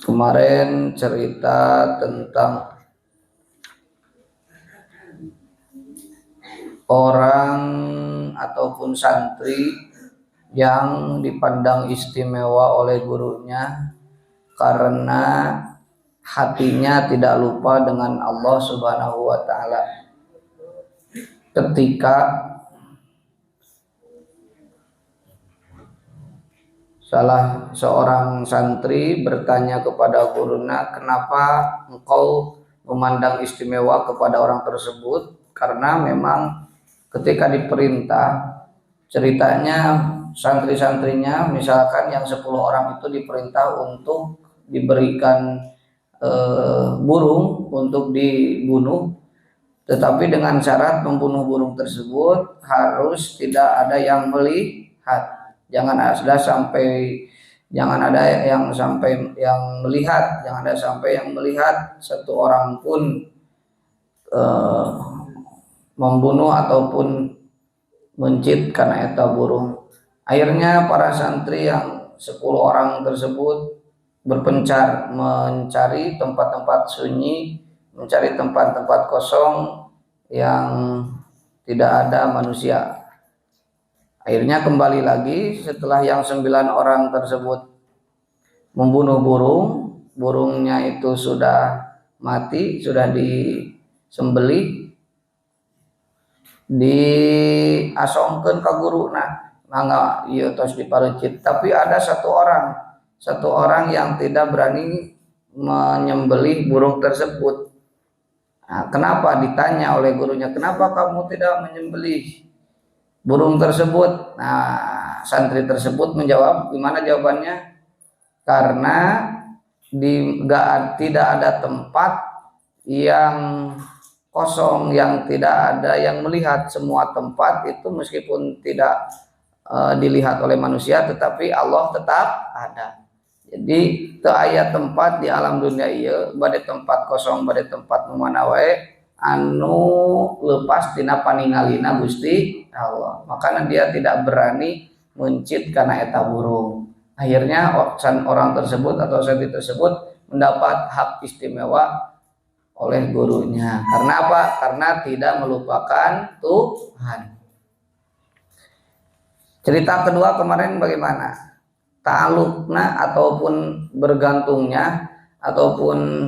Kemarin cerita tentang orang ataupun santri yang dipandang istimewa oleh gurunya karena hatinya tidak lupa dengan Allah Subhanahu wa taala. Ketika salah seorang santri bertanya kepada gurunya, "Kenapa engkau memandang istimewa kepada orang tersebut?" Karena memang ketika diperintah, ceritanya santri-santrinya misalkan yang 10 orang itu diperintah untuk diberikan burung untuk dibunuh, tetapi dengan syarat membunuh burung tersebut harus tidak ada yang melihat. Jangan ada yang melihat, jangan ada sampai yang melihat satu orang pun membunuh ataupun mencit karena eta burung. Akhirnya para santri yang 10 orang tersebut berpencar mencari tempat-tempat sunyi, mencari tempat-tempat kosong yang tidak ada manusia. Akhirnya kembali lagi setelah yang 9 orang tersebut membunuh burung, burungnya itu sudah mati, sudah disembelih, diasongkeun ka guruna, mangga ieu tos diparencit. Tapi ada satu orang yang tidak berani menyembelih burung tersebut. Nah, kenapa ditanya oleh gurunya, "Kenapa kamu tidak menyembelih burung tersebut?" Nah, santri tersebut menjawab, gimana jawabannya? Karena tidak ada tempat yang kosong, yang tidak ada yang melihat. Semua tempat itu meskipun tidak dilihat oleh manusia, tetapi Allah tetap ada. Jadi teu aya tempat di alam dunia ieu bade tempat kosong, bade tempat nu mana wae anu lepas tina paningalina Gusti Allah. Makanya dia tidak berani mencit karena eta burung. Akhirnya orang tersebut atau santri tersebut mendapat hak istimewa oleh gurunya. Karena apa? Karena tidak melupakan Tuhan. Cerita kedua kemarin bagaimana? Ta'alukna ataupun bergantungnya ataupun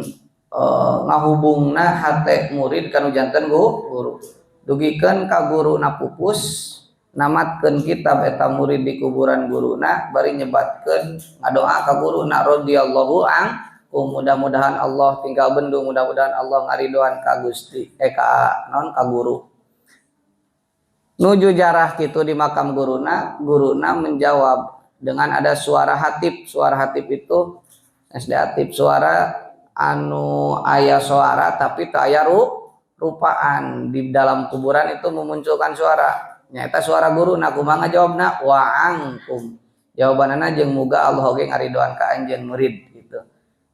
ngahubungna hate murid kanu janten guru. Dugikeun ka guruna pupus, namatkeun kitab eta murid di kuburan guruna, bari nyebatkeun ngadoa ka guruna radhiyallahu anhu, mudah-mudahan Allah tinggal bendung, mudah-mudahan Allah ngaridoan ka Gusti ka guru. Nuju jarah kitu di makam guruna menjawab dengan ada suara hatib. Suara hatib itu SD hatib, suara anu aya suara tapi teu aya rupaan. Di dalam kuburan itu memunculkan suara. Nyata suara guruna, kumaha jawabna? Wa angkum. Jawabanana jeung muga Allah oge ngaridoan ka anjeun murid gitu.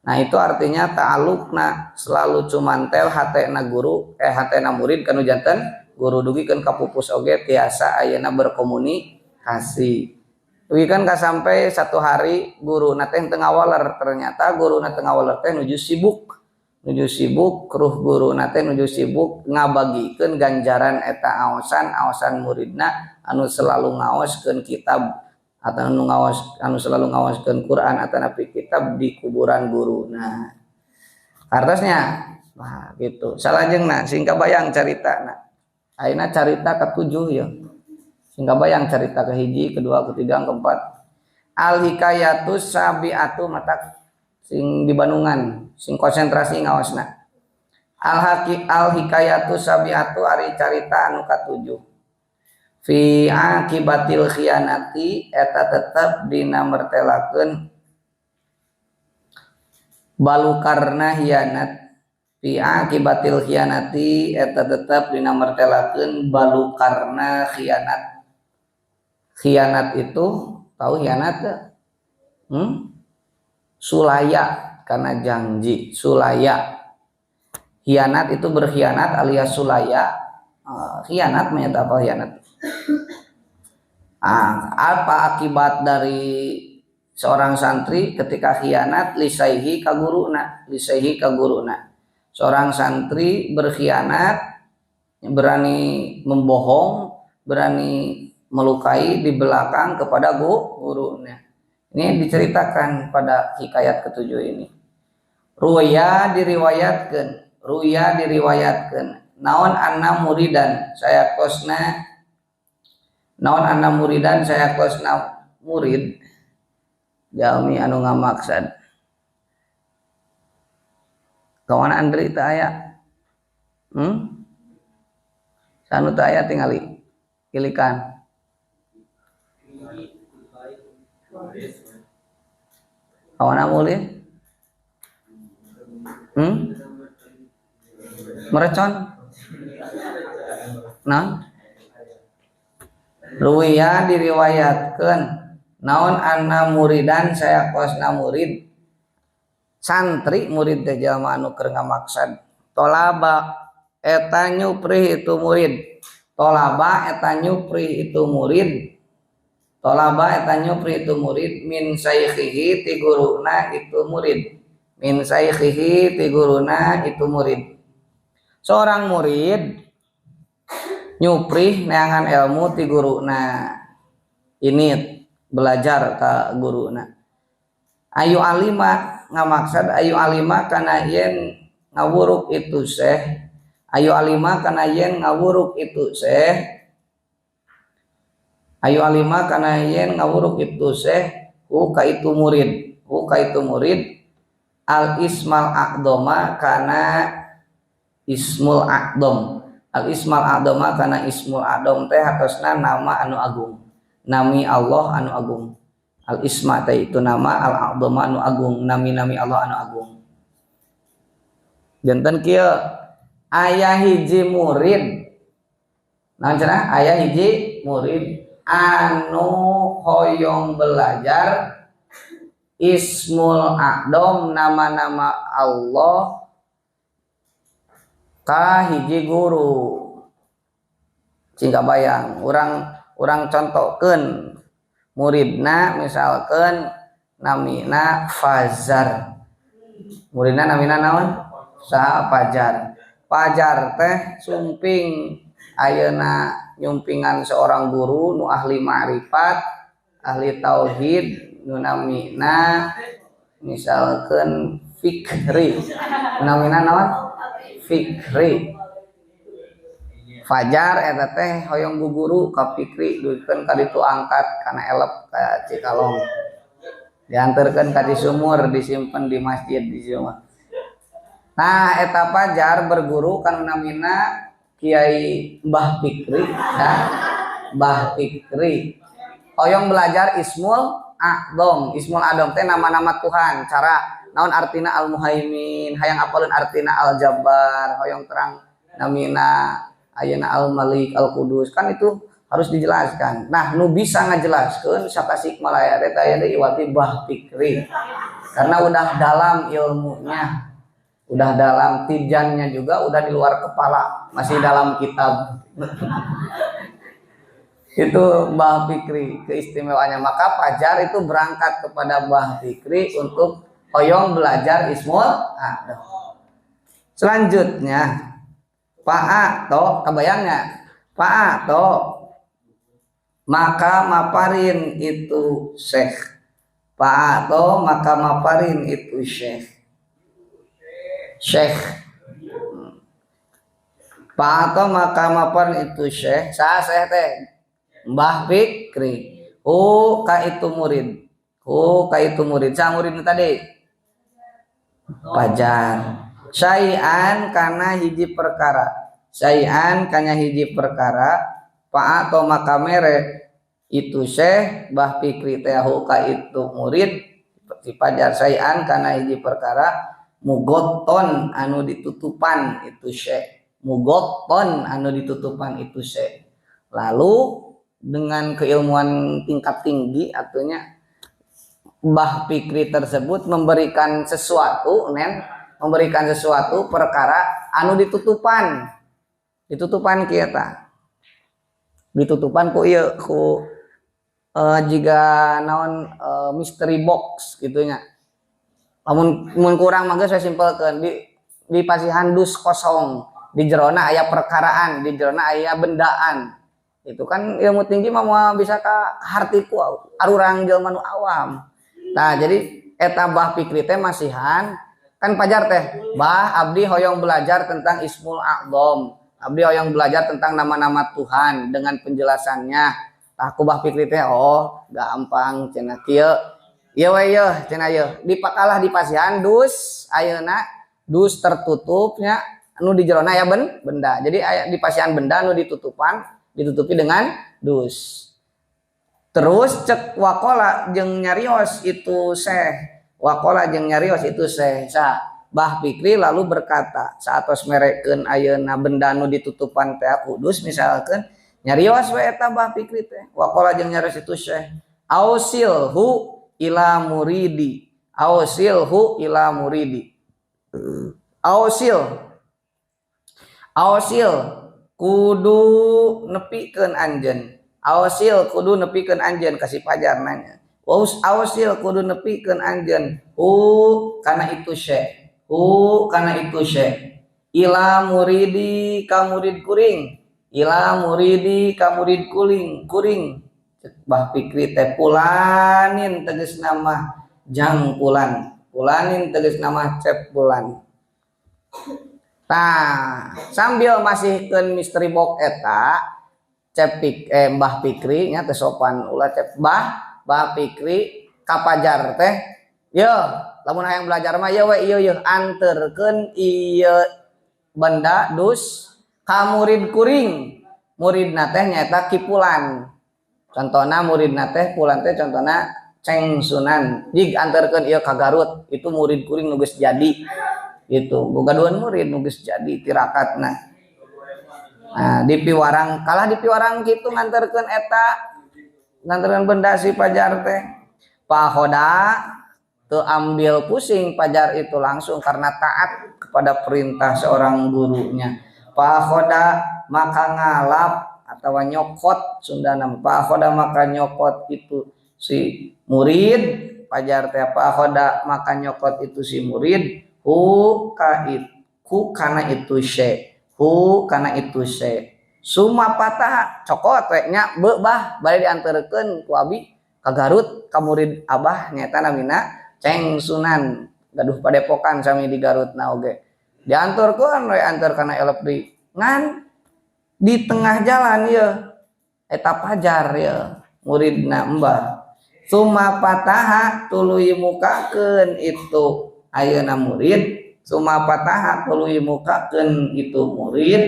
Nah, itu artinya ta'alukna, selalu cumantel hatena guru hatena murid kanu janten guru. Dugikeun ka pupus oge tiasa ayeuna berkomunikasi. Dugikeun ka sampai satu hari guru na teh teu ngawaler, ternyata guru na teu ngawaler teh nuju sibuk ruh guru na teh nuju sibuk ngabagikeun ganjaran eta aosan muridna anu selalu ngaoskeun kitab atau anu selalu ngawaskeun Quran atau napi kitab di kuburan guruna. Hartosnya nah gitu. Salajengna singka bayang caritana. Ayeuna carita ke-7 ya. Singka bayang carita ke-1, kedua, ketiga, keempat. Al-hikayatus sabiatu matak sing di Bandungan, sing konsentrasi ngaosna. Al-hikayatus sabiatu ari carita anu ka-7. Fi akibatil khianati eta tetep dina mertelakeun balukarna hianat. Fi akibatil khianati eta tetep dina mertelakeun balukarna khianat. Khianat itu tahu khianat gak? Sulaya karena janji, sulaya. Khianat itu berkhianat alias sulaya. Khianat menyata apa khianat? Apa akibat dari seorang santri ketika khianat lisaihi kaguruna, seorang santri berkhianat, berani membohong, berani melukai di belakang kepada gurunya. Ini diceritakan pada hikayat ketujuh ini. Ruya diriwayatkan naon anna muridan saya kosna murid jalmi anu ngamaksad kawan Andri teu aya sanu teu aya tingali ilikan kawan mulin merecon nah ruwiya diriwayatkeun naon anna muridan saya kosna murid santri murid teh jalma anu keur ngamaksad tolaba eta nyupri itu murid min saykhihi ti guruna itu murid seorang murid nyuprih neangan ilmu ti guruna ini belajar ka guruna ayu alima ngamaksad ayu alima kana yen ngawuruk itu syekh ka itu murid al ismal aqdoma kana ismul aqdom teh hatosna nama anu agung nami Allah anu agung al isma teh itu nama al aqdom anu agung nami Allah anu agung janten kieu aya hiji murid naon cenah aya hiji murid anu hoyong belajar ismul aqdom nama-nama Allah ka hiji guru sehingga bayang orang contohkeun muridna misalkan namina Fajar muridna namina naon saha Fajar teh sumping ayeuna nyumpingan seorang guru nu ahli ma'rifat ahli tauhid nu namina misalkan Fikri namina naon Fikri Fajar eta teh hoyong guguru ka Fikri duikeun ka ditu angkat kana elep ka Cikalong dianterkeun ka di sumur disimpen di masjid di sumur. Nah eta Fajar berguru kana namina Kiai Mbah Fikri ya Mbah Fikri hoyong belajar Ismul A'dom teh nama-nama Tuhan cara naon artina al-muhaimin hayang apaleun artina al-jabbar hoyong terang namina ayeuna al-malik al-qudus kan itu harus dijelaskan. Nah nu bisa ngajelaskeun satasik malaya teh aya deui wati Mbah Fikri karena udah dalam ilmunya udah dalam tijannya juga udah di luar kepala masih dalam kitab itu Mbah Fikri keistimewaannya maka Fajar itu berangkat kepada Mbah Fikri untuk hoyong belajar Ismul A'dom. Selanjutnya Pa'ato kebayangnya Pa'ato maka maparin itu syekh Pa'ato maka maparin itu syekh saha syekh teh Mbah Fikri ka itu murid sa murid tadi Fajar syai'an kana hiji perkara Pa'ato maka mere itu syekh Mbah Fikri teh ka itu murid si Fajar syai'an kana hiji perkara mugoton anu ditutupan itu syekh lalu dengan keilmuan tingkat tinggi artinya Mbah Fikri tersebut memberikan sesuatu perkara anu ditutupan kieu tah ditutupan ku ieu ku jika naon mystery box gitunya. Mun kurang mah geus simpelkeun di pasihan dus kosong, di jerona aya perkaraan, di jerona aya bendaan. Itu kan ilmu tinggi mah bisa ka hartiku arurang jelema nu awam. Nah, jadi eta bah pikri teh masihan kan pajar teh bah abdi hoyong belajar tentang Ismul A'dham, abdi hoyong belajar tentang nama-nama Tuhan dengan penjelasannya. Aku bah pikri teh oh gampang cenah kieu. Ieu we yeuh cenah yeuh dipakalah di pasihan dus ayeuna dus tertutupnya anu di jerona aya benda. Jadi aya di pasihan benda anu ditutupi dengan dus. Terus cek wakola jeung nyarios itu Syekh. Wakola jeung nyarios itu Syekh. Bah Fikri lalu berkata, saatos merekeun ayeuna benda nu ditutupan teh kudus misalkan nyarios we eta Bah Fikri teh. Wakola jeung nyarios itu Syekh. Ausilhu ila muridi. Ausilhu ila muridi. Ausil kudu nepikeun anjeun. Ausil kudu nepikeun anjeun kasih pajar nanya. Ausil kudu nepikeun anjeun kana itu Syekh. Kana itu Syekh. Ila muridi ka murid kuring. Ila muridi ka murid kuring. Bah Fikri teh pulanin tegas nama jang pulan. Pulanin tegas nama cep pulan. Nah, sambil masih ke misteri box eta cepik Mbah Fikri nya teh sopan ulah cep Mbah Fikri kapajar teh ye lamun hayang belajar mah ye we ieu anterkeun ieu benda dus ka murid kuring. Muridna teh nyaeta Kipulan. Contohna muridna teh pulan teh contohna Ceng Sunan. Jig anterkeun ieu ka Garut itu murid kuring nu geus jadi. Itu boga duan murid nu geus jadi tirakatna. Nah, di piwarang kalah di piwarang kitu nganterkeun eta nganterkeun benda si pajar teh. Pahoda teu ambil pusing pajar itu langsung karena taat kepada perintah seorang gurunya. Pahoda maka ngalap atau nyokot Sundana. Pahoda maka nyokot itu si murid pajar teh pahoda maka nyokot itu si murid kana itu Syekh. Kana itu Syekh. Suma patah cokot we nya bah bari dianterkeun ku abi ka Garut ka murid abah nyaeta namina Ceng Sunan. Gaduh padepokan sami di Garutna oge. Dianturkeun we antar kana elep deui. Ngan di tengah jalan ya eta pajar ya muridna Mbah. Suma pataha tuluy mukakeun itu ayeuna murid. Suma pataha tuluy mukakeun itu murid.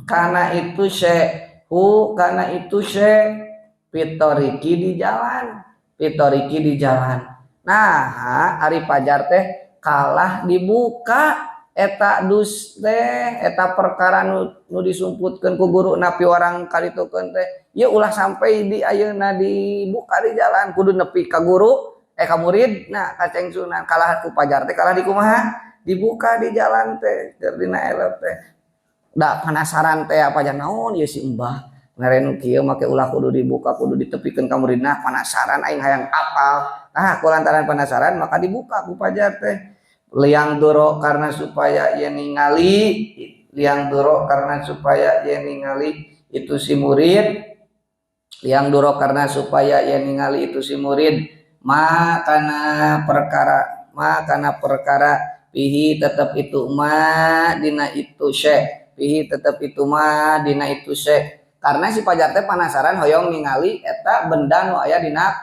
Kana itu Syekh. Kana itu Syekh pitoriki di jalan. Pitoriki di jalan. Nah, ari pajar teh kalah dibuka eta dus teh eta perkara nu disumputkeun ku guru na piwarang kalitukeun teh ieu ulah sampai di ayeuna dibuka di jalan kudu nepi ka guru ka murid nah ka Ceng Sunan kalah ku pajar teh kalah di kumaha dibuka di jalan teh keur dina elep teh da penasaran teh apa aja naon ieu si Mbah ngaren kieu make ulah kudu dibuka kudu ditepikeun ka muridna penasaran aing hayang apal nah kulantaran penasaran maka dibuka ku pajar teh liang doro karena supaya ia ningali liang doro karena supaya ia ningali itu si murid liang doro karena supaya ia ningali itu si murid makana perkara pihi tetap itu ma dina itu Syekh pihi tetap itu ma dina itu Syekh karena si pajar teh penasaran hoyong ningali eta benda nu aya dina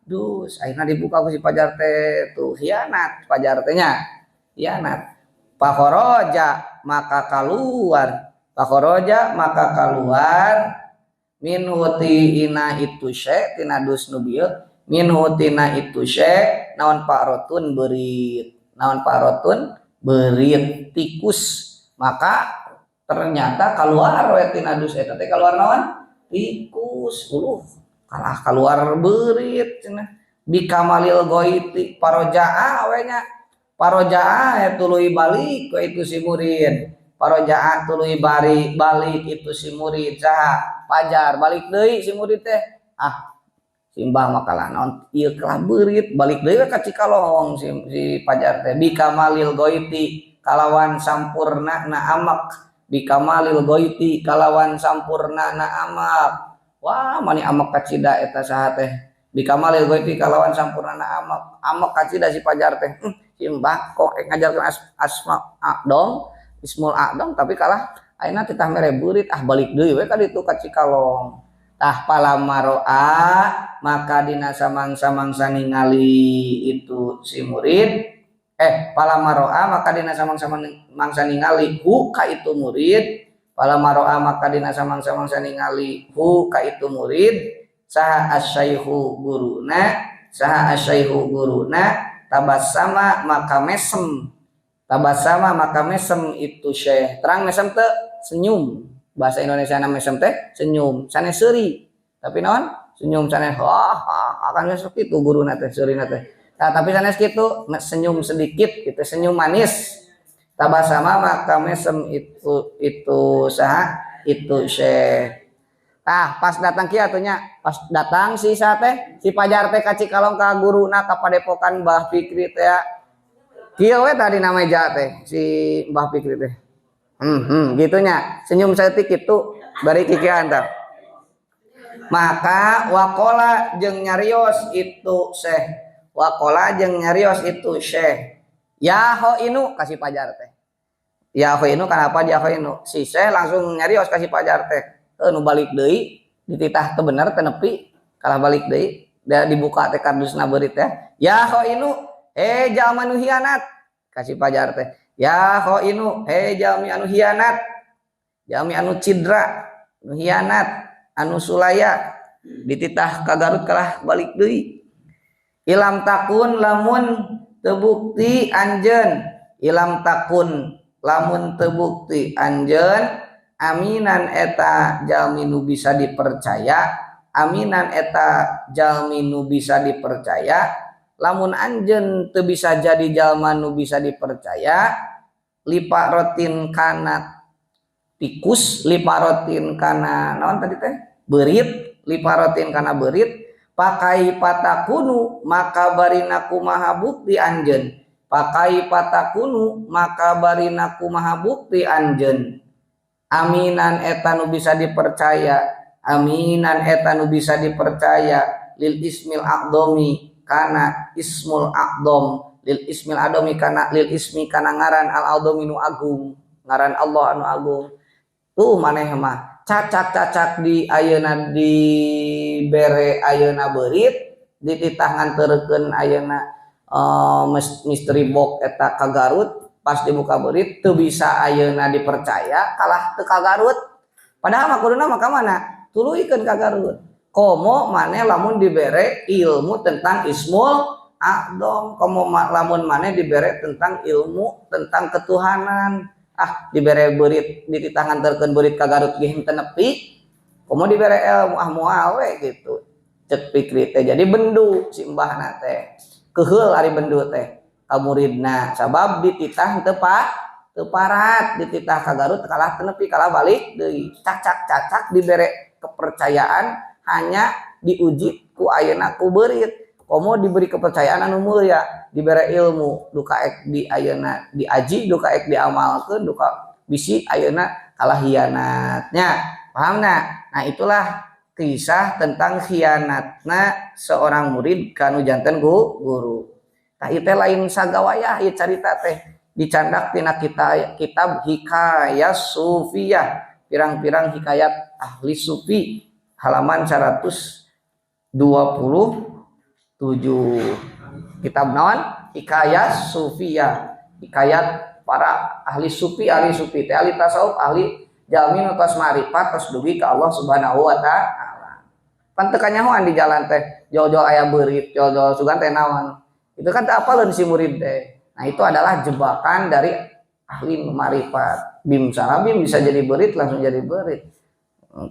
dus akhirnya dibuka ku si pajar teh tuh hianat pajar tehnya hianat pakhoroja maka keluar min hutina itu Syekh tina dus nu bieu min hutina itu Syekh naon parotun berit tikus maka ternyata keluar we tina dus eta teh keluar naon tikus kalah keluar berit cenah bikamalil goiti parojaa we nya parojaa tuluy balik ku itu si murid Paroja'a tuluy balik itu si murid saha Pajar balik deui si murid teh simbah makalah naon ieu kelah beurit balik deui ka Cikalong si Pajar teh bikamalil goiti kalawan sampurna na amak bikamalil goiti kalawan sampurna na amak wah mani amak kacida eta saha teh bikamalil goiti kalawan sampurna na amak kacida si Pajar teh simbah kok ngajarkeun asma dong ismul dong tapi kalah ayeuna titah mere beurit balik deui we ka ditu ka Cikalong tah palamaroa maka dina samangsa-mangsa ningali itu si murid palamaroa maka dina samangsa-mangsa ningali hu ka itu murid palamaroa maka dina samangsa-mangsa ningali hu ka itu murid saha asyaihu guruna tabassama maka mesem itu syekh terang mesem teh senyum bahasa Indonesia na mesem teh senyum sanes seuri tapi naon senyum sanes akan seperti itu guruna teh seurina teh nah, tapi sanes kitu senyum sedikit itu senyum manis tabassama maka mesem itu saha itu syekh pas datang kieu atunya pas datang si teh si Pajar teh ka Cikalong ka guruna ka Padepokan Mbah Fikri teh kieu we tadi nama meja teh si Mbah Fikri teh gitunya senyum setik itu bari kikian tah maka wakola jeung nyarios itu syekh ya ho inu kasih Pajar teh ya ho inu kenapa dia ho inu si syekh langsung nyarios kasih Pajar teh nu balik deui dititah teu bener teu nepi kalah balik deui da dibuka teh kardusna beurit teh ya ho inu jalma nu hianat kasih Pajar teh ya ho inu jalmi anu hianat jalmi anu cidra nu hianat anu sulaya dititah ka Garut kalah balik deui ilam takun lamun tebukti anjeun aminan eta jalmi nu bisa dipercaya lamun anjeun teu bisa jadi jalma nu bisa dipercaya liparotin kana tikus liparotin kana naon tadi teh beurit liparotin kana beurit pakai patakunu maka barina kumaha bukti anjeun aminan eta nu bisa dipercaya lil ismil aqdomi kana ismul aqdom lil ismi kana ngaran al aqdomi nu agung ngaran Allah anu agung tuh maneh mah cacak di ayeuna di bere ayeuna beurit dititah nganterkeun ayeuna misteri box eta ka Garut pas dibuka beurit teu bisa ayeuna dipercaya kalah teu ka Garut padahal mah kuduna mah ka mana tuluykeun ka Garut komo maneh lamun dibere ilmu tentang ismul aqdom komo lamun maneh dibere tentang ilmu tentang ketuhanan dibere beurit dititah nganterkeun beurit ka Garut ge henteu nepi komo dibere ilmu moal we gitu cek Fikri teh jadi bendu si mbahna teh keheul ari bendu teh ka muridna sabab dititah teu parat dititah ka Garut kalah teu nepi kalah balik deui cacak dibere kepercayaan hanya diuji ku ayeuna ku beurit komo diberi kepercayaan anu mulia dibere ilmu duka ek di ayeuna diaji duka ek diamalkeun duka bisi ayeuna kalah hianatnya pahamna nah itulah kisah tentang khianatna seorang murid kanu janten guru tah ieu teh lain sagawayah ieu carita teh dicandak tina kitab Hikayat Sufiyah pirang-pirang hikayat ahli sufi halaman 127 kitab naon Hikayat Sufiyah hikayat para ahli sufi teh ahli tasawuf ahli jalmi nu tos marifat tos dugi ka Allah Subhanahu wa taala pan teu kanyahoan di jalan teh jol-jol aya beurit jol-jol sugan teh naon itu kan tak apalun si murid teh. Nah itu adalah jebakan dari ahli marifat. Bim salah bim bisa jadi berit langsung jadi berit.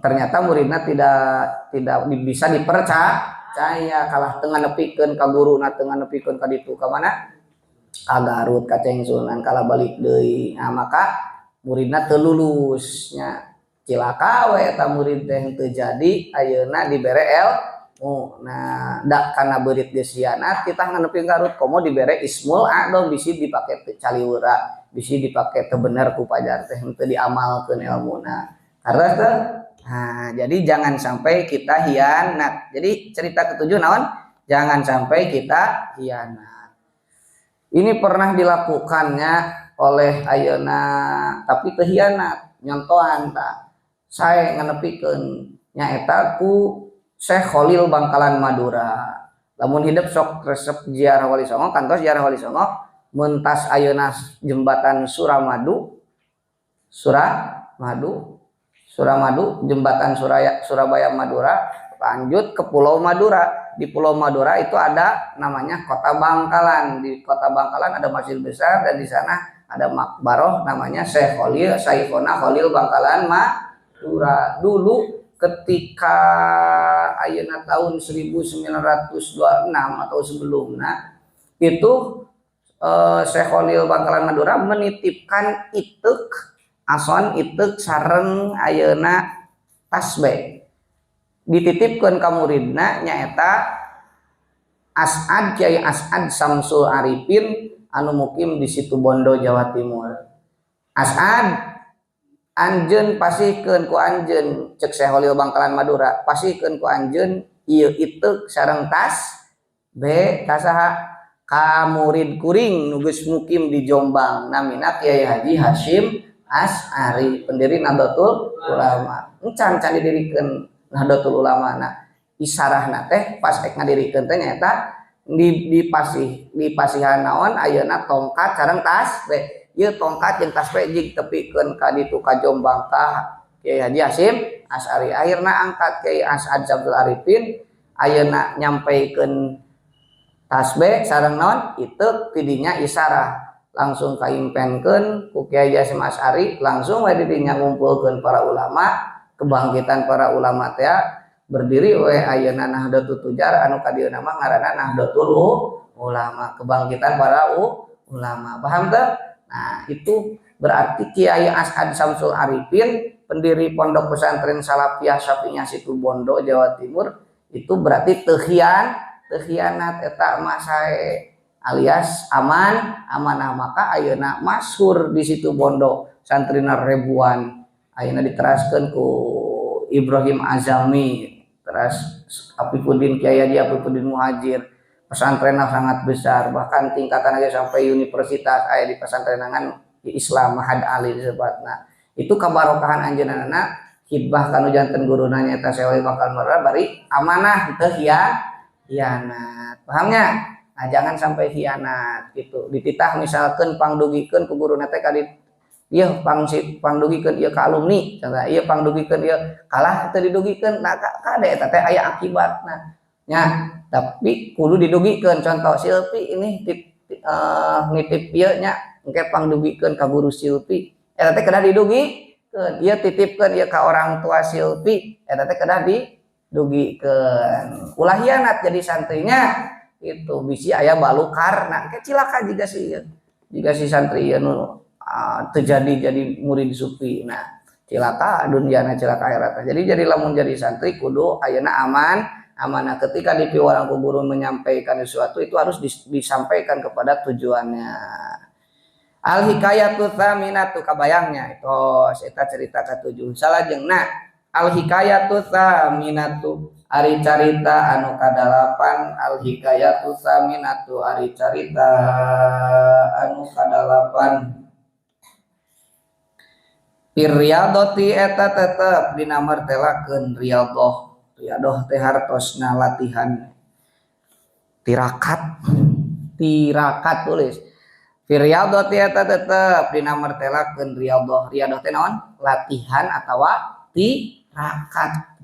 Ternyata muridnya tidak bisa dipercaya kalah tengah nepikeun ka guruna tengah nepikeun ka ditu ka mana? Ka Garut ka Cengsunan kalah balik deui. Nah maka muridna teu lulusnya cilaka we eta murid teh teu jadi ayeuna dibere ilmu. Nah da kana beurit geus hianat kita nganepi garut komo dibere ismul ado bisi dipake teu caliwura bisi dipake teu bener ku pajar teh teu diamalkeun ilmuna karena teh. Nah jadi jangan sampai kita hianat. Jadi cerita ketujuh naon, jangan sampai kita hianat. Ini pernah dilakukannya oleh ayeuna tapi teu hianat nyontohan tak saya nganepikeun nyaeta ku Syekh Khalil Bangkalan Madura. Lamun hidup sok resep ziarah Wali Songo kantos ziarah Wali Songo mun tas ayeuna jembatan Suramadu jembatan Surabaya Madura lanjut ke Pulau Madura. Di Pulau Madura itu ada namanya Kota Bangkalan. Di Kota Bangkalan ada masjid besar dan di sana ada makbaroh namanya Syekh Khalil Saikhona Khalil Bangkalan Madura. Dulu ketika ayeuna tahun 1926 atau sebelumnya itu Syekh Khalil Bangkalan Madura menitipkan itek ason itek sareng ayeuna tasbih dititipkeun ka muridna nyaeta As'ad Kyai As'ad Samsul Arifin anu mukim di Situbondo Jawa Timur. As'ad anjeun pasihkeun ku anjeun ceuk Syekh Khalil Bangkalan Madura pasihkeun ku anjeun ieu itek sareng tas tasaha ka murid kuring nu geus mukim di Jombang namina Kyai Haji Hasyim As'ari pendiri Nahdlatul Ulama. Encan didirikeun Nahdlatul Ulama isarahna teh pas ek ngadirikeun teh nyaeta di pasihan naon ayeuna tongkat sareng tasbih. Ieu tongkat jeung tasbih jig tepikeun ka ditu ka Jombang ka Kyai Haji Hasyim As'ari. Akhirna angkat Kyai As'ad Samsul Arifin ayeuna nyampaikeun tasbih sareng naon ieu tidinya isarah langsung kaimpenkeun ku Kyai Haji Hasyim As'ari langsung we didinya ngumpulkeun para ulama. Kebangkitan para ulama teh berdiri we ayeuna Nahdlatul Tujar anu kadieuna mah ngaranna Nahdlatul Ulama. Kebangkitan para ulama. Paham teh? Nah, itu berarti Kyai As'ad Samsul Arifin pendiri Pondok Pesantren Salafiyah Syafi'iyah Situbondo Jawa Timur itu berarti teu hianat eta mah sae alias amanah maka ayeuna masyhur di Situbondo santrina ribuan. Ayeuna diteraskeun ku Ibrahim Azami, teras Afifuddin Kyai Haji Afifuddin Muhajir. Pesantrenna sangat besar, bahkan tingkatan aja sampai universitas aya di pesantrenangan Islam Mahad Ali disebutna. Itu kabarokahan anjeunna khidbah kanu janten guruna nyaeta Syekh Khalil Bangkalan Madura bari amanah teu hianat. Pahamnya? Nah, jangan sampai hianat gitu. Dititah misalkan pangdugikeun ku guruna teh ka ieu pangdugikeun ieu ka alumni contoh ieu pangdugikeun ieu kalah teu didugikeun nah kade eta teh aya akibatna nya tapi kudu didugikeun contoh Silpi ini nitip ieu nya engke pangdugikeun ka guru Silpi eta teh kedah didugikeun ieu titipkeun ieu ka orang tua Silpi eta teh kedah didugikeun ulah hianat jadi santrinya itu bisi aya balukarna engke cilaka jiga si santri ieu nu terjadi jadi murid sufi. Nah, cilaka duniana cilaka akhirat. Jadi lamun jadi santri kudu ayeuna amanah ketika dipiwarang ku guru menyampaikan sesuatu itu harus disampaikan kepada tujuannya. Al hikayatu tsaminatu kabayangnya itu eta cerita ke-7. Salajengna al hikayatu tsaminatu ari carita anu kadalapan al hikayatu tsaminatu ari carita anu kadalapan Riyadoti eta tetep dina martelakeun riyadhah teh hartosna latihan tirakat tulis riyadoti eta tetep dina martelakeun riyadhah teh naon latihan atawa tirakat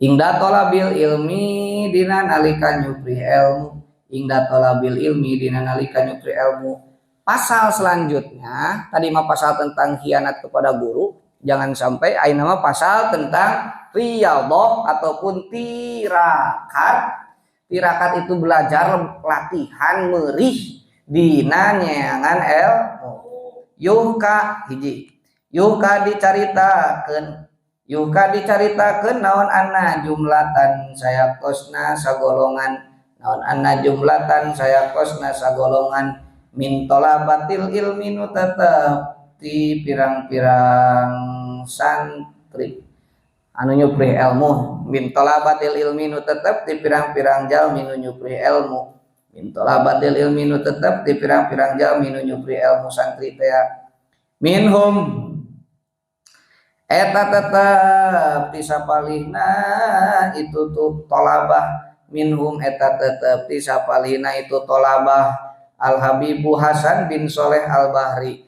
ingda talabil ilmi dina nalika nyupri ilmu ingda talabil ilmi dina nalika nyupri ilmu. Pasal selanjutnya tadi mah pasal tentang khianat kepada guru, jangan sampai ayeuna mah pasal tentang riyadhah ataupun tirakat. Tirakat itu belajar latihan merih dina nyeangan ilmu. Yuhka hiji yuka dicaritakeun naon anna jumlatan saya kosna sagolongan naon anna jumlatan saya kosna sagolongan min tolabatil ilmi nu tetep ti pirang-pirang santri anu nyupri ilmu min tolabatil ilmi nu tetep ti pirang-pirang jalmi nu nyupri ilmu min tolabatil ilmi nu tetep ti pirang-pirang jalmi nu nyupri ilmu santri teh minhum eta tetep ti sapalihna itu tuh tolabah minhum eta tetep ti sapalihna itu tolabah Al Habibu Hasan bin Soleh Al Bahri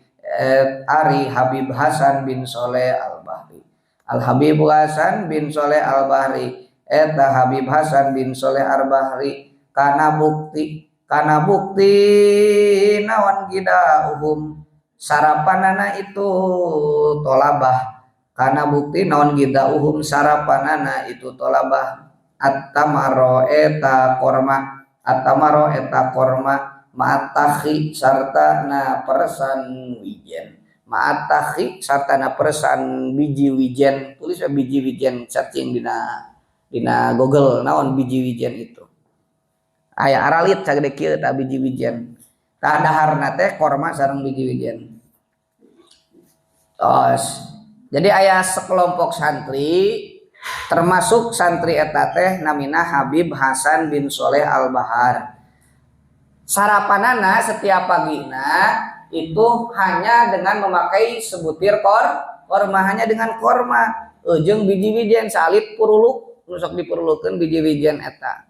Ari Habib Hasan bin Soleh Al Bahri Al Habibu Hasan bin Soleh Al Bahri eta Habib Hasan bin Soleh Al Bahri kana bukti nawan gidauhum sarapanana itu tolabah kana bukti naon gidauhum sarapanana itu tolabah at-tamaro eta korma ma'atakhi sarta na persan wijen ma'atakhi sarta na persan biji wijen tulis biji wijen cacing dina Google naon biji wijen itu aya aralit sagede kieu ta biji wijen tah daharna teh korma sareng biji wijen tos jadi aya sekelompok santri termasuk santri eta teh namina Habib Hasan bin Soleh Al Bahar sarapanana setiap pagina itu hanya dengan memakai sebutir korma hanya dengan korma jeung biji wijen salit puruluk nusok dipurulukeun biji wijen eta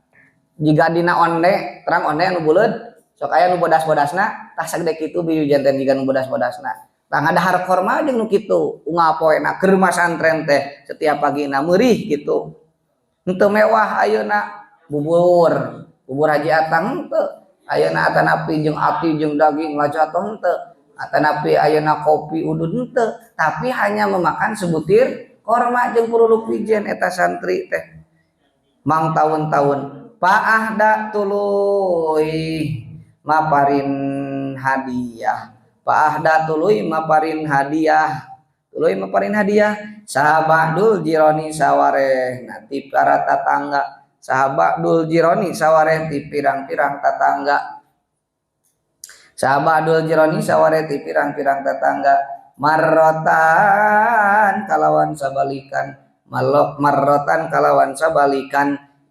jika dina onde terang onde anu buleud sok aya nu bodas-bodasna tah sagede kitu biji wijen teh jiga nu bodas-bodasna tah ngadahar korma jeung nu kitu ngapoena keur masantren teh setiap pagina meurih kitu henteu mewah ayeuna bubur haji atang henteu ayeuna atanapi jeung ati jeung daging lajat henteu atanapi ayeuna kopi udud henteu tapi hanya memakan sebutir korma jeung puruluk wijen eta santri teh mang tahun-tahun Paahda tuluy maparin hadiah Paahda tuluy maparin hadiah sahabadul jironi sawareh nanti para tatangga sahabadul jironi sawareh ti pirang-pirang tatangga sahabadul jironi sawareh ti pirang-pirang tatangga marrotan kalawan sabalikan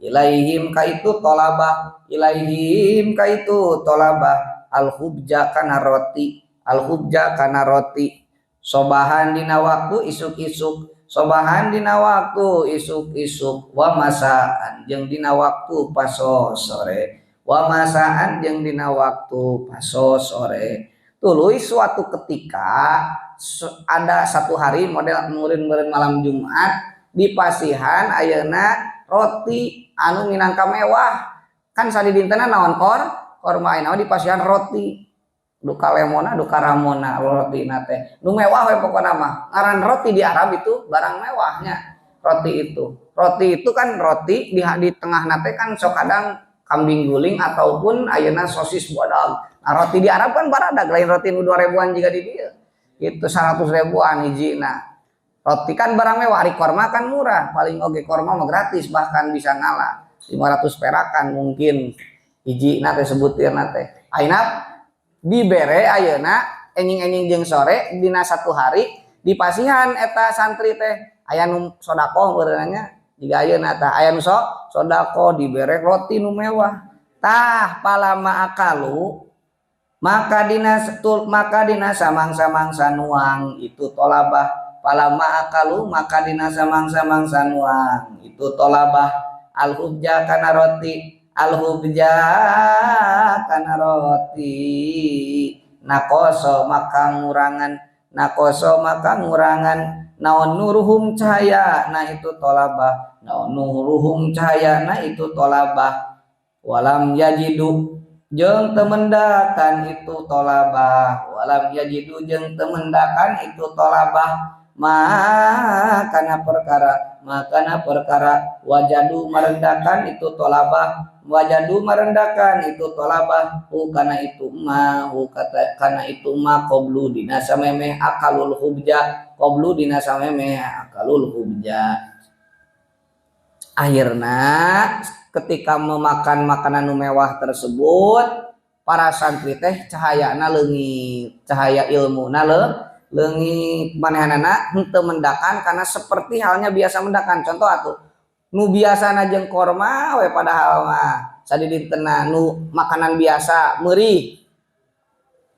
ilaihim kaitu tolabah al-hubja kana roti sobahan dina waktu isuk-isuk wa masaan jeung dina waktu paso sore tuluy suatu ketika ada satu hari model meureun malam Jumat di pasihan ayeuna roti anu minangka mewah kan sadidintena naon korma naon di pasihan roti duka lemona duka ramona roti teh nu mewah we pokona mah ngaran roti di Arab itu barang mewahnya roti itu kan roti di tengah nate kan sok kadang kambing guling ataupun ayeuna sosis bodog nah roti di Arab kan baradag lain roti nu 2000-an juga di dieu itu 100 ribuan hijina roti kan barang mewah, hari korma kan murah, paling oge korma mah gratis bahkan bisa ngalah 500 perakan mungkin hiji nate sebutir nate. Ayeuna dibere ayeuna enjing-enjing jeung sore dina satu hari di pasihan eta santri teh aya nu sodaqoh beureunya jiga ayeuna tah aya nu sodaqoh dibere roti nu mewah. Tah palama akalu maka dina samang-samangsa nuang itu tolabah palama akalu maka dina samang-samang sanuang itu tolabah al-hubja kana roti nakoso maka ngurangan naon nuruhum cahaya nah itu tolabah walam yajidu jeung temendakan itu tolabah makana perkara wajadu merendakan itu tolabah wajadu merendahkan itu tolabah karena itu karena itu qablu dina samemeh akalul hubja qablu dina samemeh akalul hubja. Akhirnya ketika memakan makanan mewah tersebut para santri teh cahayana leungit, cahaya ilmuna leungit, manehanana henteu mendakan karena seperti halnya biasa mendakan. Contoh atuh nu biasana jeung korma we padahal mah sadidintena nu makanan biasa meurih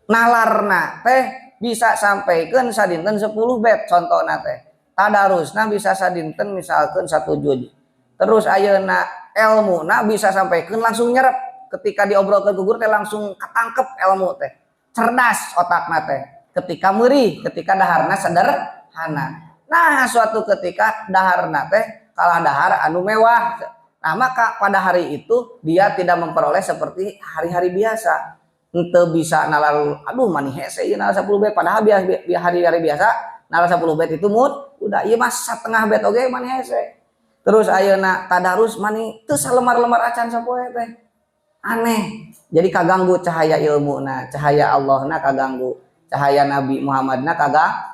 nalarna teh bisa sampaikeun sadinten 10 bet contohna teh. Tadarusna bisa sadinten misalkan 1 juz. Terus ayeuna ilmuna bisa sampaikeun langsung nyerep. Ketika diobrolkeun ku guru teh langsung katangkep ilmu teh. Cerdas otakna teh. Ketika meurih, ketika daharna sederhana. Nah, suatu ketika daharna teh kalah dahar anu mewah. Nah, maka pada hari itu dia tidak memperoleh seperti hari-hari biasa. Henteu bisa nalar, aduh mani hese ieu nalar 10 bet padahal hari-hari biasa nalar 10 bet itu udah ieu mah setengah bet oge mani hese. Terus ayeuna tadarus mani teu salemar-lemar acan sapoe teh. Aneh. Jadi kaganggu cahaya ilmuna, cahaya Allahna kaganggu, cahaya Nabi Muhammadna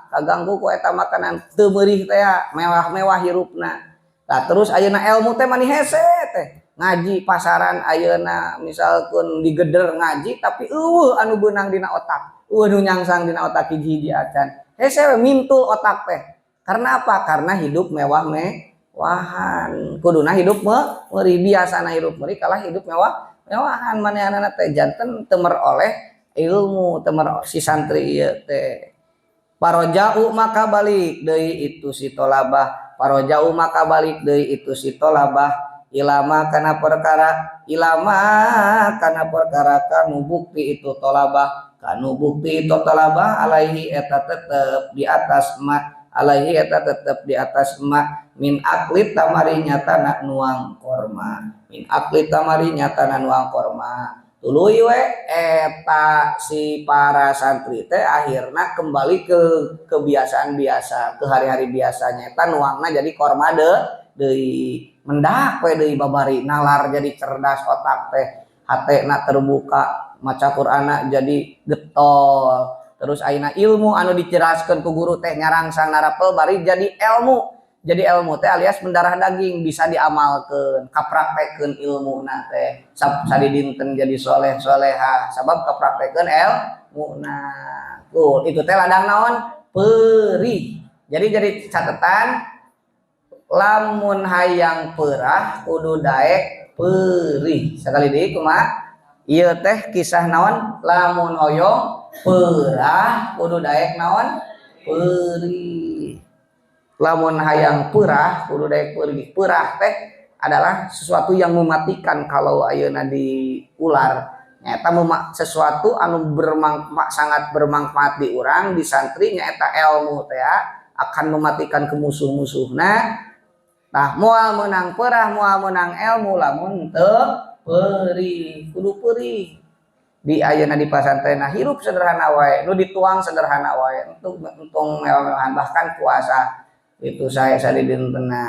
kaganggu ku eta makanan teu meurih teh mewah-mewah hirupna. Nah, terus ayeuna ilmu teh mani hese teh. Ngaji pasaran ayeuna misalkan digeder ngaji tapi anu beunang dina otak. Nu nyangsang dina otak hiji-hiji acan. Hese mintul otak teh. Karena apa? Karena hidup mewahan. Kuduna hidup meurih biasana hidup meurih kalah hidup mewahan manehanana teh janten teu meroleh ilmu, teu si santri ieu teh. Parojau maka balik deui itu si tolabah. Parojau maka balik deui itu si tolabah ilama kana perkara kanu bukti itu tolabah kanu bukti itu tolabah alaihi eta tetep di atas ma alaihi eta tetep di atas ma min aklit tamari nyatana nuang korma min aklit tamari nyatana nuang korma tuluy we eta si para santri teh akhirna kembali ke kebiasaan biasa ke hari-hari biasanya eta nuangna jadi korma deui mendak we deui babari nalar jadi cerdas otak teh hatena terbuka maca Qur'ana jadi getol terus ayeuna ilmu anu diceraskeun ku guru teh nyarangsang narapel bari jadi ilmu teh alias mendarah daging bisa diamalkeun kapraktekeun ilmuna teh sadidinten jadi soleh soleha sabab kapraktekeun ilmuna tuh itu teh ladang naon perih jadi catatan lamun hayang perah kudu daek perih sekali deui kumaha ieu teh kisah naon lamun hoyong perah kudu daek naon perih lamun hayang perah kudu daek perih perah teh adalah sesuatu yang mematikan kalau ayeuna di ular nyata sesuatu anu sangat bermanfaat di urang di santri nyaeta ilmu teh akan mematikan ke musuh-musuhna. Nah, moal menang perah, moal menang ilmu lamun teu perih, kudu perih. Di ayeuna di pasantren hirup sederhana wae, nu dituang sederhana wae, untung mewah-mewahan bahkan puasa. Itu saya sadidintena.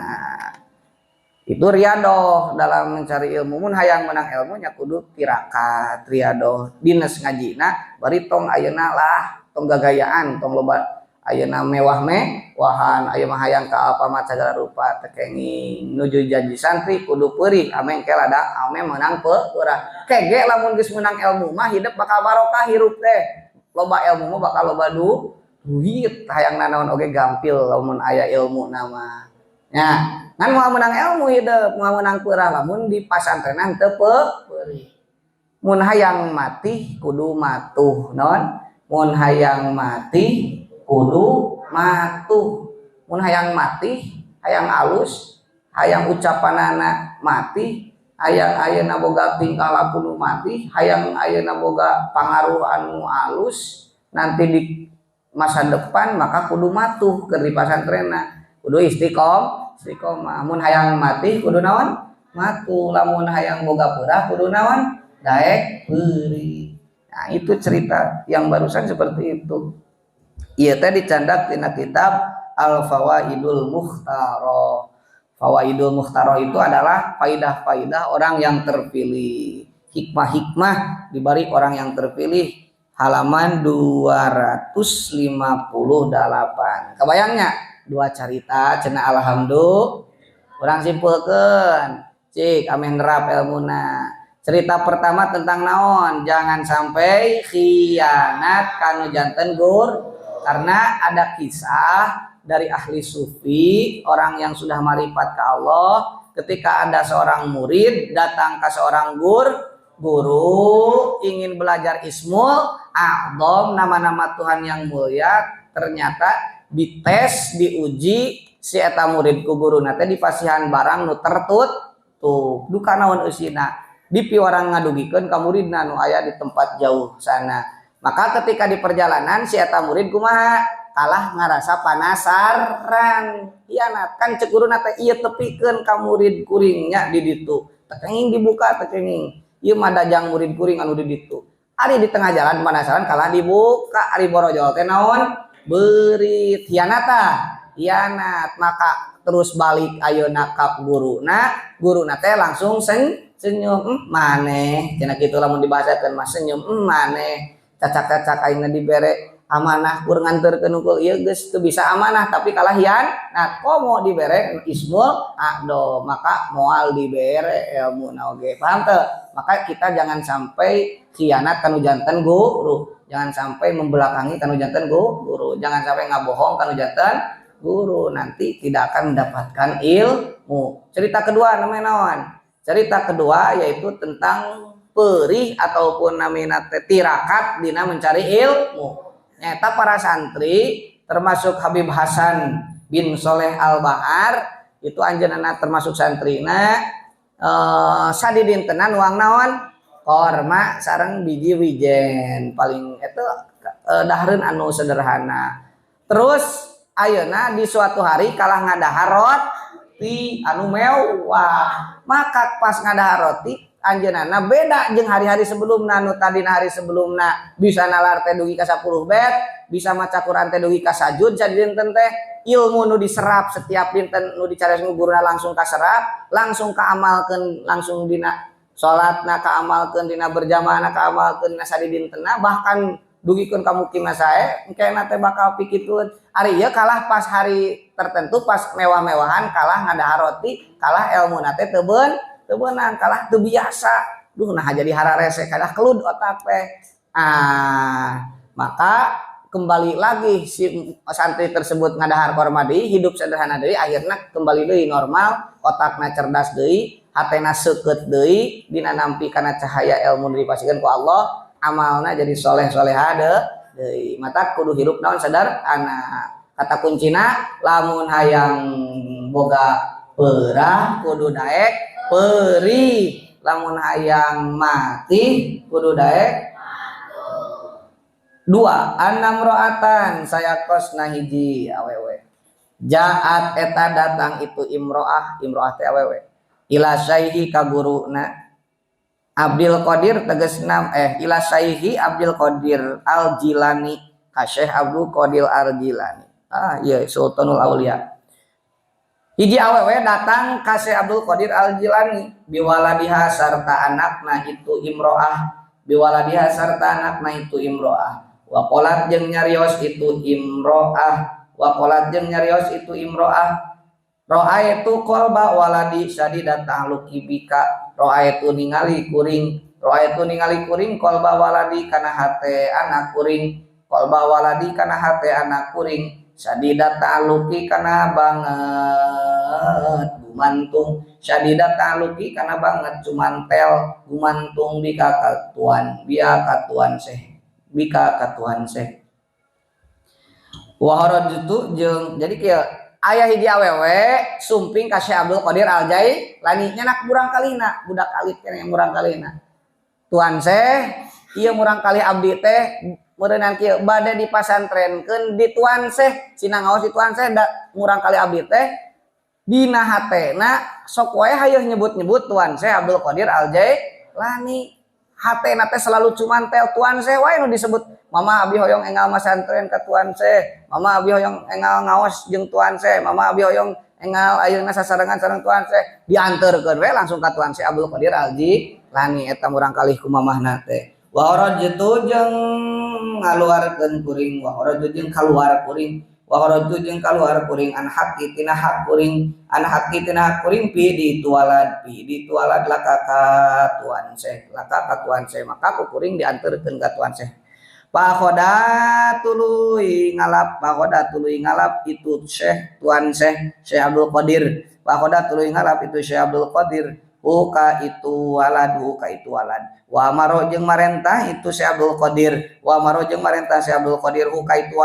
Itu riadoh dalam mencari ilmu. Mun hayang menang ilmu nya kudu tirakat, riadoh. Dines ngajina bari tong ayeuna lah, tong gagayaan, tong loba ayeuna mewah-mewahan aya mah hayang ka Alfamart segala rupa tekenging nuju janji santri kudu perih ame engke lada ame menang perah kege lamun geus menang ilmu mah hidup bakal barokah hirup teh loba ilmu mah bakal loba duit hayang nanaon oge gampil lamun aya ilmu nama nya ngan moal menang ilmu hidup moal menang perah lamun di pasantrenan teu perih mun hayang mati kudu matuh naon mun hayang mati kudu matuh mun hayang mati hayang alus hayang ucapanana mati hayang ayeuna boga tingkah laku nu mati hayang ayeuna boga pangaruh anu alus nanti di masa depan maka kudu matuh keur di pasantrenna kudu istiqomah mun hayang mati kudu naon matuh lamun hayang boga perah kudu naon daek perih. Nah itu cerita yang barusan seperti itu. Ieu teh dicandak tina kitab Al Fawaidul Mukhtara. Fawaidul mukhtaroh itu adalah faidah-faidah orang yang terpilih. Hikmah-hikmah diberi orang yang terpilih. Halaman 258. Kebayangnya? Dua cerita cenah alhamdulillah. Orang simpulkeun. Cik ameh nerap ilmuna. Cerita pertama tentang naon? Jangan sampai khianat kanu janten gur. Karena ada kisah dari ahli sufi, orang yang sudah marifat ke Allah, ketika ada seorang murid datang ke seorang guru ingin belajar ismul a'dham, nama-nama Tuhan yang mulia, ternyata dites, diuji si eta murid ku guru nate dipasihan barang nu tertut tuh duka naon eusina dipiwarang ngadugikeun ka muridna nu aya di tempat jauh sana. Maka ketika di perjalanan si eta murid kumaha kalah ngarasa panasaran hianat kan cek guru nate ieu tepikeun ka murid kuringnya di ditu tekenging dibuka tekenging ieu mah dajang murid kuring anu di ditu ari di tengah jalan panasaran kalah dibuka ari borojol teh naon beurit hianat maka terus balik ayeuna ka guruna teh langsung senyum maneh cenah kitu lamun dibahasakeun mah senyum maneh cacak-cacak ayeuna dibere amanah kurang nganterkeun unggul ieu geus teu bisa amanah tapi kalah hianat komo dibere ismul a'dham maka moal dibere ilmuna oge paham teu maka kita jangan sampai khianat kanu janten guru jangan sampai membelakangi kanu janten guru jangan sampai ngabohong kanu janten guru nanti tidak akan mendapatkan ilmu. Cerita kedua namanya naon? Cerita kedua yaitu tentang perih ataupun namina tirakat dina mencari ilmu. Nyata para santri termasuk Habib Hasan bin Soleh Al-Bahar itu anjeunna termasuk santrina sadidintenan uang naon korma sareng biji wijen paling itu dahareun anu sederhana. Terus ayeuna di suatu hari kalah ngadahar roti anu mewah maka pas ngadahar roti anjeunana beda jeung hari-hari sebelumna nu tadina hari sebelumna bisa nalar teh dugi ka 10 bet bisa maca Quran teh dugi ka sajud sadinten teh ilmu nu diserap setiap dinten nu dicareos guruna langsung kaserap langsung kaamalkeun langsung dina salatna kaamalkeun dina berjamaahna kaamalkeun dina sadidintena bahkan dugikeun ka mukimna sae engkena teh bakal pikituun ari ieu kalah pas hari tertentu pas mewah-mewahan kalah ngadahar roti kalah ilmuna teh teu beunang kalah teu biasa duh nah jadi hararese kalah kelud otak teh maka kembali lagi si santri tersebut ngadahar korma deui hidup sederhana deui akhirna kembali deui normal otakna cerdas deui hatena seukeut deui dina nampi kana cahaya ilmu dipasikeun ku Allah amalna jadi soleh-soleha deui mata kudu hirup naon sederhana kata kuncina lamun hayang boga perah kudu daek perih lamun hayang mati kudu daek dua anam roatan saya kosna hiji awewe jaat eta datang itu imroah teh awewe ila syaihi ka guruna Abdul Qadir tegasna ila syaihi Abdul Qadir Al Jilani ka Syekh Abdul Qadir Al Jilani iya Sultanul Aulia hiji awewe datang ka Syekh Abdul Qadir Al Jilani biwaladiha sarta anakna itu imroah biwaladiha sarta anakna itu imroah wa qalat jeung nyarios itu imroah roa itu qalba waladi syadidat ta'luqi bika roa itu ningali kuring qalba waladi kana hate anak kuring qalba waladi kana hate anak kuring syadidat ta'luqi kana banget gumantung syadidat ta'luqi kana banget cumantel gumantung bika katuan seh wa harajtu jeung jadi kieu aya hiji awewe sumping ka Syekh Abdul Qadir Al Jailani nyanak murang kalina budak alit keneh murang kalina tuan seh ieu murang kali abdi teh meureunnan kieu bade dipasantrenkeun di tuan seh cina ngaos di tuan seh da murang kali abdi teh dina hatena sok wae hayeuh nyebut-nyebut tuan seh Abdul Qadir Al Jailani hatena teh selalu cumantel tuan seh wae nu disebut mama abi hoyong engal masantren ka tuan seh mama abi hoyong engal ngaos jeung tuan seh mama abi hoyong engal ayeuna sasarengan sareng tuan Syekh dianterkeun we langsung ka tuan Syekh Abdul Qadir Al-Jilani eta murang kalih ku mamahna teh. Wa harajtu jeung ngaluarkeun kuring, wa harajtu jeung kaluar kuring, wa harajtu jeung kaluar kuring an haqi tina hak kuring, an haqi tina hak kuring pi ditualad laka ka tuan Syekh, laka ka tuan Syekh maka ku kuring dianterkeun ka tuan Syekh. Pakhoda tuluy ngalap itu Syekh tuan Syekh Abdul Qadir. Pakhoda tuluy ngalap itu Syekh Abdul Qadir uka itu walad. Wa maro jeung marentah itu Syekh Abdul Qadir. Wa maro jeung marentah Syekh Abdul Qadir uka itu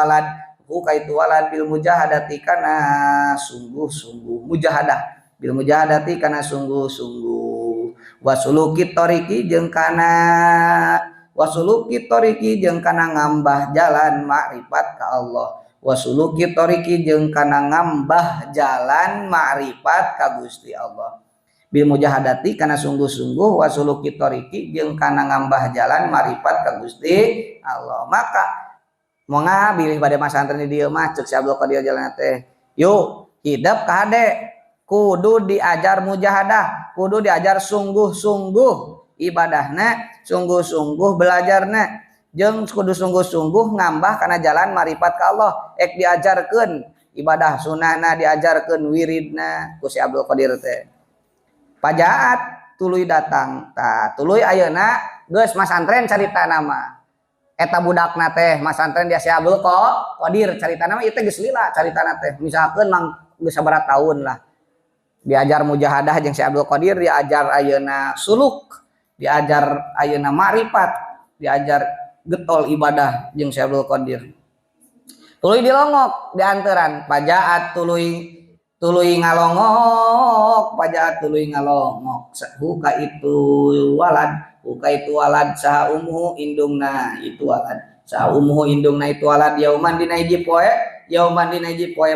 walad bil mujahadati kana sungguh-sungguh mujahadah. Bil mujahadati kana sungguh-sungguh. Wasuluki toriki jeung kana wasuluki toriki jeung kana ngambah jalan makrifat ka Allah. Wasuluki toriki jeung kana ngambah jalan makrifat ka Gusti Allah. Bil mujahadati kana sungguh-sungguh, wasuluki toriki jeung kana ngambah jalan makrifat ka Gusti Allah. Maka moga bilih bade masantren di dieu mah ceuk si Abdul Qadir Jilani teh. Yuk hidup ka hade kudu diajar mujahadah, kudu diajar sungguh-sungguh ibadahna, sungguh-sungguh belajarna, jeung kudu sungguh-sungguh ngambah kana jalan marifat ka Allah. Ek diajarkeun ibadah sunahna, diajarkeun wiridna ku si Abdul Qadir teh. Pajaat tuluy datang, tah tuluy ayeuna geus masantren caritana mah. Eta budakna teh masantren dia si Abdul Qadir caritana mah ieu teh geus lila caritana teh. Misalkeun mang geus sabaraha taun lah. Diajar mujahadah jeung si Abdul Qadir, diajar ayeuna suluk, diajar ayeuna ma'rifat, diajar getol ibadah jeung Syekh Abdul Qadir. Tuluy dilongok dianteran pajaat tuluy ngalongok, pajaat tuluy ngalongok. Huka itu walad saha umuhu indungna itu walad. Saha umuhu indungna itu walad yauman dina hiji poe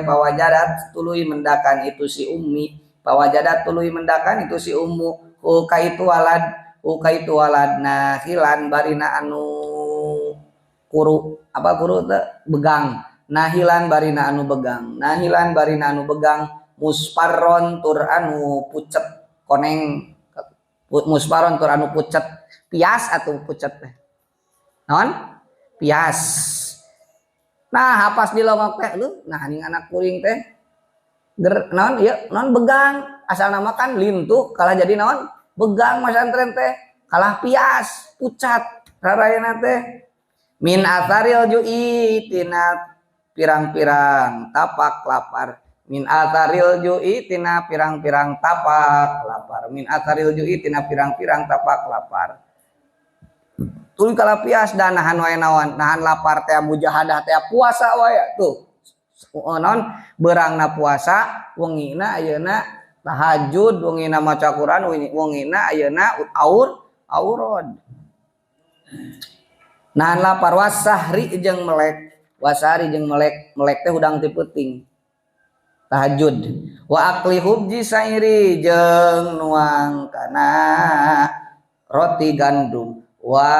pawajadat tuluy mendakan itu si ummi, pawajadat tuluy mendakan itu si ummu. Huka itu walad nahilan barina anu kuru teh begang, nahilan barina anu begang musparron tur anu pucet koneng, musparron tur anu pucet pias atau pucet teh naon pias. Nah hapas dilongok teh lu nah ning anak kuring teh naon ieu naon begang asal nama kan lintuh kalah jadi naon begang masantren teh kalah pias pucat rarayana teh. Min atharil ju'i tina pirang-pirang tapak lapar. Min atharil ju'i tina pirang-pirang tapak lapar. Min atharil ju'i tina pirang-pirang tapak lapar. Tuluy kalah pias dan nahan wae naon, nahan lapar teh mujahadah teh puasa wae tuh. Naon beurangna puasa, wengina ayeuna tahajud, wengina maca Quran, wengina ayeuna aurad. Nahan lapar wasahri jeung melek, melek teh hudang ti peuting. Tahajud. Wa akli hubji sairi jeung nuang kana roti gandum. Wa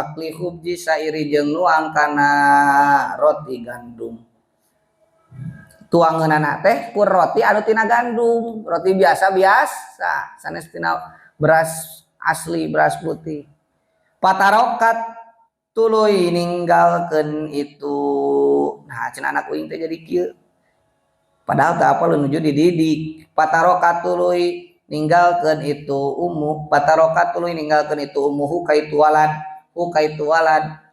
akli hubji sairi jeung nuang kana roti gandum. Tuangeunana teh kur roti anu tina gandum, roti biasa sanes tina beras asli, beras putih. Patarokat tuluy ninggalkeun itu. Nah cenah anak uing teh jadi kieu. Padahal teu apa lu nuju dididik. Patarokat tuluy ninggalkeun itu ummu, patarokat tuluy ninggalkeun itu ummuhu kaitu walad,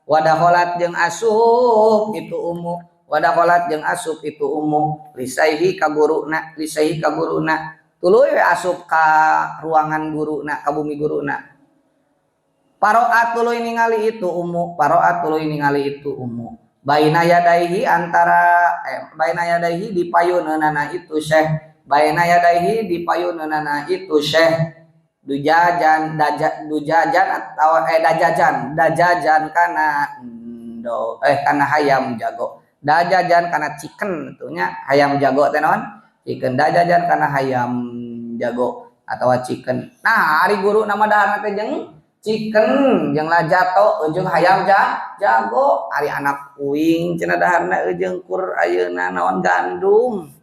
wadaholat jeung asup itu ummu, wadaholat jeung asup itu ummu lisaihi ka guruna, tuluy asup ka ruangan guruna, ka bumi guruna. Paroat tuluy ningali itu ummu, baina yadaihi antara baina yadaihi di payuneunana itu Syekh, baina yadaihi di payuneunana itu Syekh dujajan atau dajajan kana kana hayam jago, dajajan kana chicken itunya hayam jago teh naon chicken, dajajan kana hayam jago atau chicken. Nah ari guru nama daharna teh jeung chicken jeung lajato jeung hayam jago. Ari anak uing cenah daharna jeung kur ayeuna naon gandum.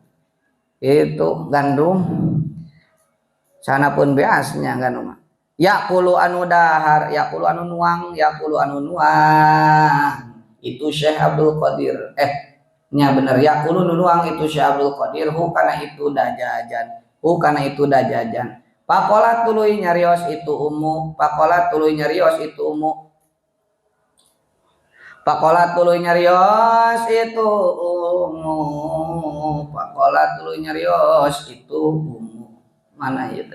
itu gandum sana pun biasanya gandum yakulu anu dahar yakulu anu nuang itu Syekh Abdul Qadir nya bener yakulu nuang itu Syekh Abdul Qadir kana itu dajajan pakola tuluy nyarios itu umu pakola tuluy nyarios itu umu pakola tuluy nyarios itu umu mana itu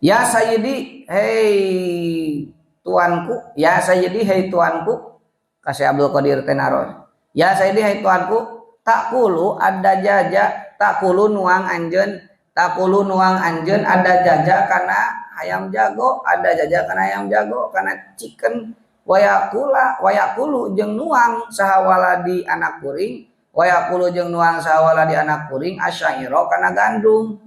ya sayyidi hei tuanku ya sayyidi hei tuanku kasih Abdul Qadir tenaros ya sayyidi hei tuanku takulu ada jaja takulu nuang anjeun ada jaja kana ayam jago kana chicken wayakulu jeung nuang sahawaladi anak kuring asyairo kana gandum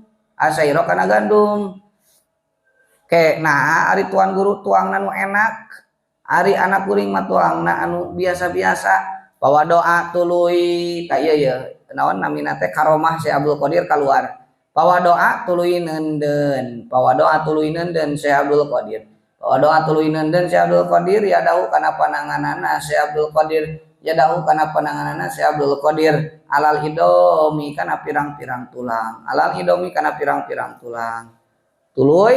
ke nah ari tuan guru tuangna nu enak ari anak kuring mah tuangna anu biasa-biasa bawa doa tuluy ka ieu ya naon namina teh karomah si Abdul Qadir keluar bawa doa tuluy neundeun si Abdul Qadir ya dahu kana pananganana si Abdul Qadir alal hidomi kana pirang-pirang tulang tuluy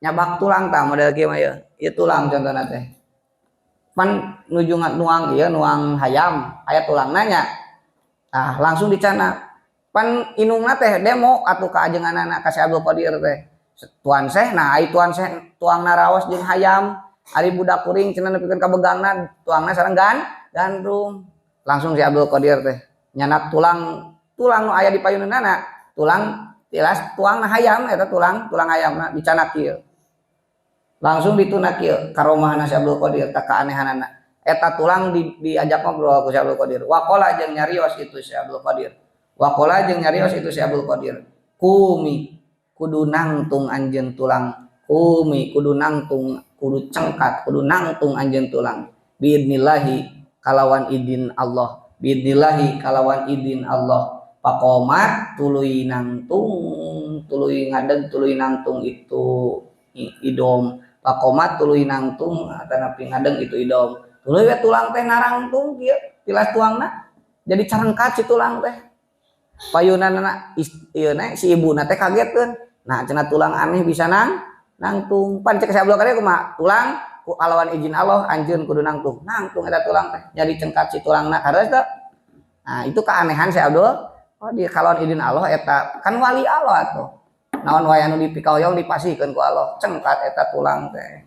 nyabak tulang tah model kieu mah ya ieu tulang contohna teh pan nuju nuang ieu nuang hayam aya tulangna nya nah langsung dicana pan inungna teh demo atuh ka ajenganana ka si Abdul Qadir teh tuan Syekh nah ai tuan Syekh tuangna raos jeung hayam ari budak kuring cenah nepikeun ka begangna tuangna sareng gandum langsung si Abdul Qadir teh nyanak tulang nu aya di payunanana tulang tilas tuangna hayam eta tulang hayamna dicanak kieu langsung ditunak kieu karomahna si Abdul Qadir tak kaanehanana eta tulang diajak ngobrol ku si Abdul Qadir waqala jeung nyarios itu si Abdul Qadir kumi kudu nangtung anjeun tulang kudu cengkat kudu nangtung anjeun tulang biidnillahi kalawan idin Allah pakomat tuluy nangtung itu idom pakomat tuluy nangtung atanapi ngadeng itu idom tuluy we tulang teh narangtung kieu tilas tuangna jadi carengkat si tulang teh payunanna ieu si ibuna teh kagetkeun nah cenah tulang aneh bisa nangtung pan cek si Abdul Qadir kumaha tulang ku alawan izin Allah anjeun kudu nangtung eta tulang teh jadi cengkat si tulangna kares teh nah itu keanehan si Abdul di kalawan izin Allah eta kan wali Allah atuh naon wae anu dipikaoyong dipasihkeun ku Allah cengkat eta tulang teh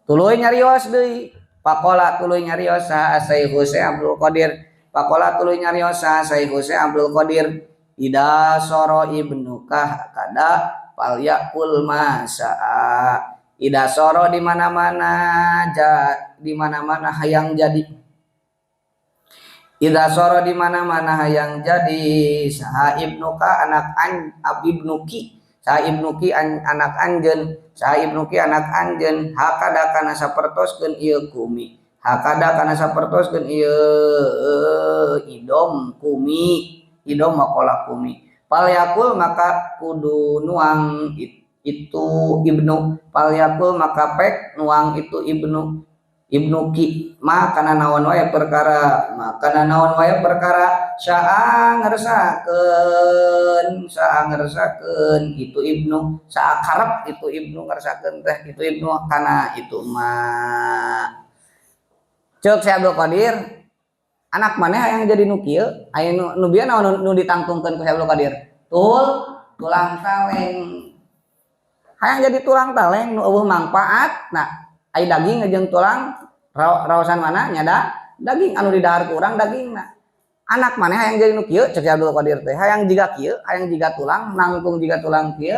tuluy nyarios deui pakola tuluy nyarios sa Syekh Abdul Qadir ida soro ibnukah kada fal yakul masaa ida soro di mana-mana hayang jadi ida soro di mana-mana hayang jadi saha ibnuka anak anjeun hakada kana sapertoskeun ieu kumi idom makola kumi fal yakul maka kudu nuang itu ibnu fal yakul maka pek nuang itu ibnuki makana naon wae perkara saa ngeresakeun itu ibnu saa karep itu ibnu ngeresakeun teh itu ibnu kana itu mah ceuk si Abdul Qadir anak maneh hayang jadi nu kieu aya nu bieu naon nu ditangtungkeun ku si Abdul Qadir tulang taleng hayang jadi tulang taleng nu eueuh mangpaat nah aya daging jeung tulang raosan mana nya daging anu di dahar ku urang dagingna anak maneh hayang jadi nu kieu ceuk si Abdul Qadir teh hayang jiga kieu hayang jiga tulang nangtung jiga tulang kieu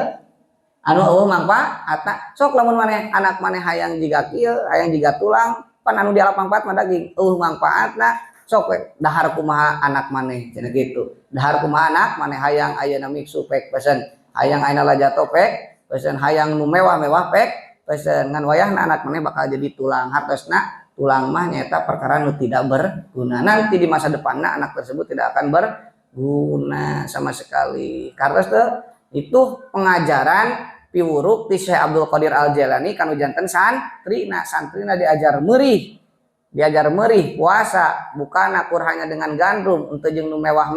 anu eueuh mangpaatna sok lamun maneh anak maneh hayang jiga kieu hayang jiga tulang pan anu di alap mangpaat mah daging mangpaatna sok we dahar kumaha anak maneh cenah kitu dahar kumaha anak maneh hayang ayeuna miksu pek pesen hayang ayeuna lajato pek pesen hayang nu mewah-mewah pek pesen ngan wayahna anak maneh bakal jadi tulang hartosna tulang mah nyata perkara nu tidak berguna nanti di masa depanna anak tersebut tidak akan guna sama sekali. Karena itu pengajaran piwuruk ti Syekh Abdul Qadir Al Jailani kanu janten santrina diajar merih puasa bukan akur hanya dengan gandrum untuk jeung nu mewah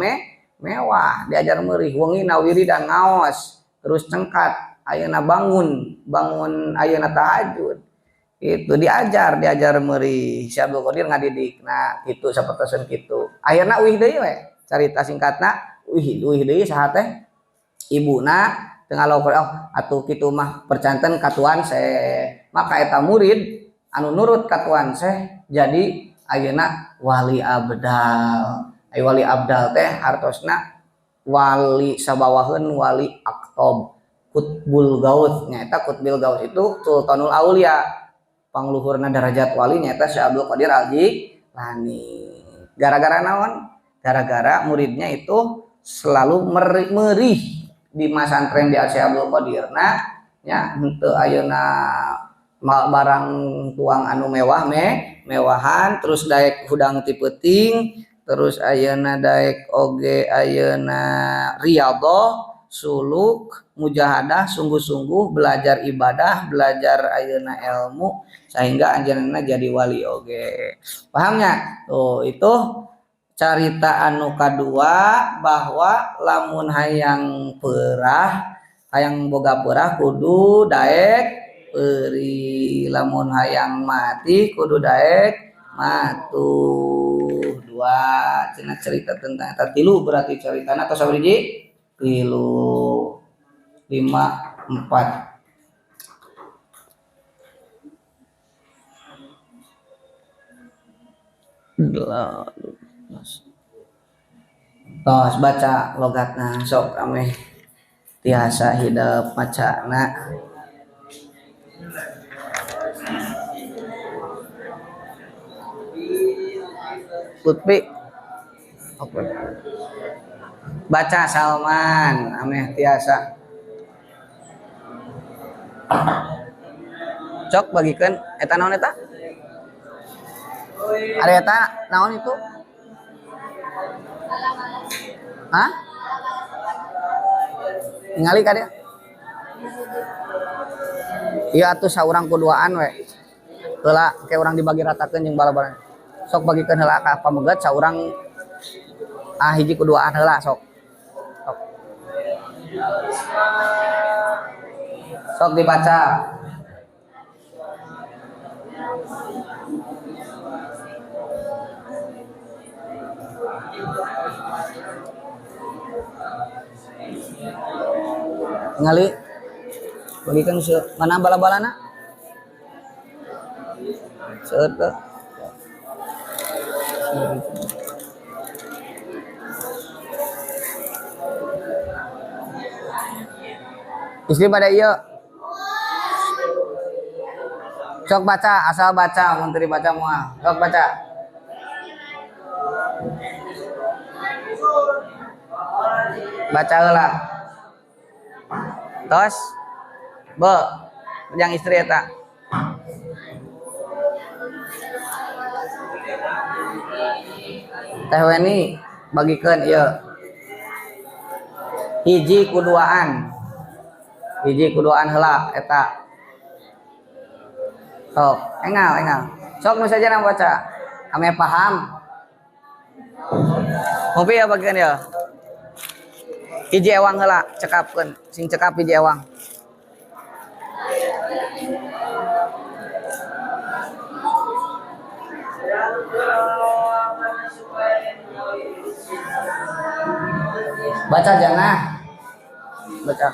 diajar merih wengi nawiri dan ngaos terus cengkat ayeuna bangun ayeuna tahajud itu diajar merih Syekh Abdul Qadir ngadidik. Nah kitu sapertosan kitu akhirna uih deui we carita singkatna uih deui saha teh ibuna tengah lauk atuh kitu mah percanten katuan seh maka eta murid anu nurut katuan seh jadi ayeuna wali abdal. Wali abdal teh hartosna wali sabawaheun wali aktob kutbul gaus nyaeta kutbil gaus itu sultanul aulia pangluhurna derajat wali nyaeta Syekh Abdul Qadir Al Jailani. Gara-gara naon? Gara-gara muridnya itu selalu merih di masantren di Syekh Abdul Qadir nah nya henteu ayeuna barang tuang anu mewahan terus daek hudang ti peuting terus ayeuna daek oge ayeuna riyadhah suluk mujahadah sungguh-sungguh belajar ibadah belajar ayeuna ilmu sehingga anjeunna jadi wali oge. Pahamnya? Tuh itu carita anu kadua bahwa lamun hayang perah hayang boga perah kudu daek peri lamun hayang mati kudu daek matuh. Dua cenah cerita tentang eta tilu berarti caritana tos sabriji tilu 5 4 tos baca logatna sok ameh tiasa hidup macana Lutfi baca Salman ameh tiasa cok bagikeun eta naon eta ada eta naon itu hah ningali ka dia ieu atuh saurang kuduaan we heula ke urang dibagi ratakeun jeung bala-bala sok bagikeun heula ka pamegat saurang hiji kuduaan heula sok dibaca ngali bagikeun mana bala-balana seueur istri pada iya sok baca asal baca menteri baca moal sok baca heula tos be yang istri eta teh weni bagikeun ieu hiji kuduaan heula eta sok engal sok nu saja baca ame paham ngopi ya bagian ya hiji ewang heula cekapkeun sing cekap hiji ewang baca jangan baca